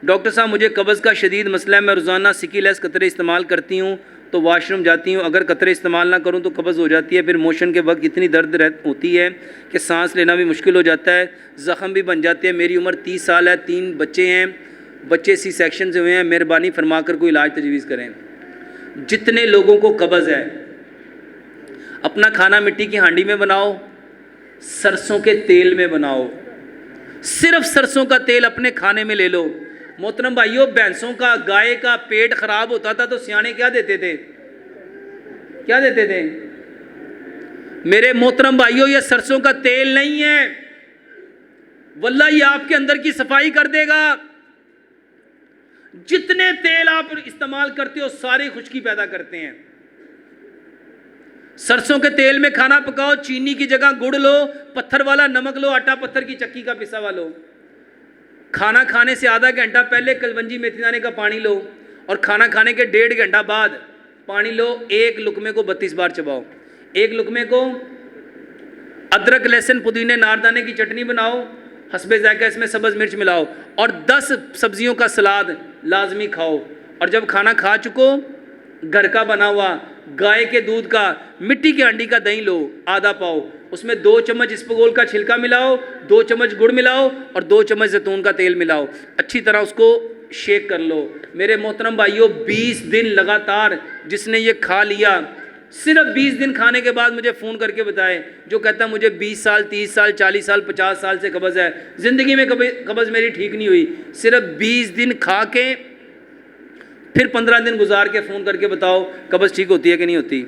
Doctor صاحب مجھے قبض کا شدید مسئلہ ہے، میں روزانہ سکی لیس قطرے استعمال کرتی ہوں تو واش روم جاتی ہوں، اگر قطرے استعمال نہ کروں تو قبض ہو جاتی ہے، پھر موشن کے وقت اتنی درد ہوتی ہے کہ سانس لینا بھی مشکل ہو جاتا ہے، زخم بھی بن جاتے ہیں۔ میری عمر 30 سال ہے، 3 بچے ہیں، بچے سی سیکشن سے ہوئے ہیں، مہربانی فرما کر کوئی علاج تجویز کریں۔ جتنے لوگوں کو قبض ہے اپنا کھانا مٹی کی ہانڈی میں بناؤ، سرسوں کے تیل میں بناؤ، صرف سرسوں کا تیل اپنے کھانے میں لے لو۔ محترم بھائیو، بھینسوں کا گائے کا پیٹ خراب ہوتا تھا تو سیانے کیا دیتے تھے؟ کیا دیتے تھے؟ میرے محترم بھائیو، یہ سرسوں کا تیل نہیں ہے، واللہ یہ آپ کے اندر کی صفائی کر دے گا۔ جتنے تیل آپ استعمال کرتے ہو ساری خشکی پیدا کرتے ہیں۔ سرسوں کے تیل میں کھانا پکاؤ، چینی کی جگہ گڑ لو، پتھر والا نمک لو، آٹا پتھر کی چکی کا پسا ہوا لو، کھانا کھانے سے آدھا گھنٹہ پہلے کلونجی میتھی دانے کا پانی لو، اور کھانا کھانے کے 1.5 گھنٹہ بعد پانی لو۔ ایک لقمے کو 32 بار چباؤ۔ ایک لقمے کو ادرک لہسن پودینے ناردانے کی چٹنی بناؤ، حسب ذائقہ اس میں سبز مرچ ملاؤ، اور 10 سبزیوں کا سلاد لازمی کھاؤ۔ اور جب کھانا کھا چکو، گھر کا بنا ہوا گائے کے دودھ کا مٹی کی ہانڈی کا دہی لو، آدھا پاؤ، اس میں 2 چمچ اسپغول کا چھلکا ملاؤ، 2 چمچ گڑ ملاؤ، اور 2 چمچ زیتون کا تیل ملاؤ، اچھی طرح اس کو شیک کر لو۔ میرے محترم بھائیو، 20 دن لگاتار جس نے یہ کھا لیا، صرف 20 دن کھانے کے بعد مجھے فون کر کے بتائے، جو کہتا مجھے 20 سال 30 سال 40 سال 50 سال سے قبض ہے، زندگی میں کبھی قبض میری ٹھیک نہیں ہوئی، صرف 20 دن کھا کے پھر 15 دن گزار کے فون کر کے بتاؤ قبض ٹھیک ہوتی ہے کہ نہیں ہوتی۔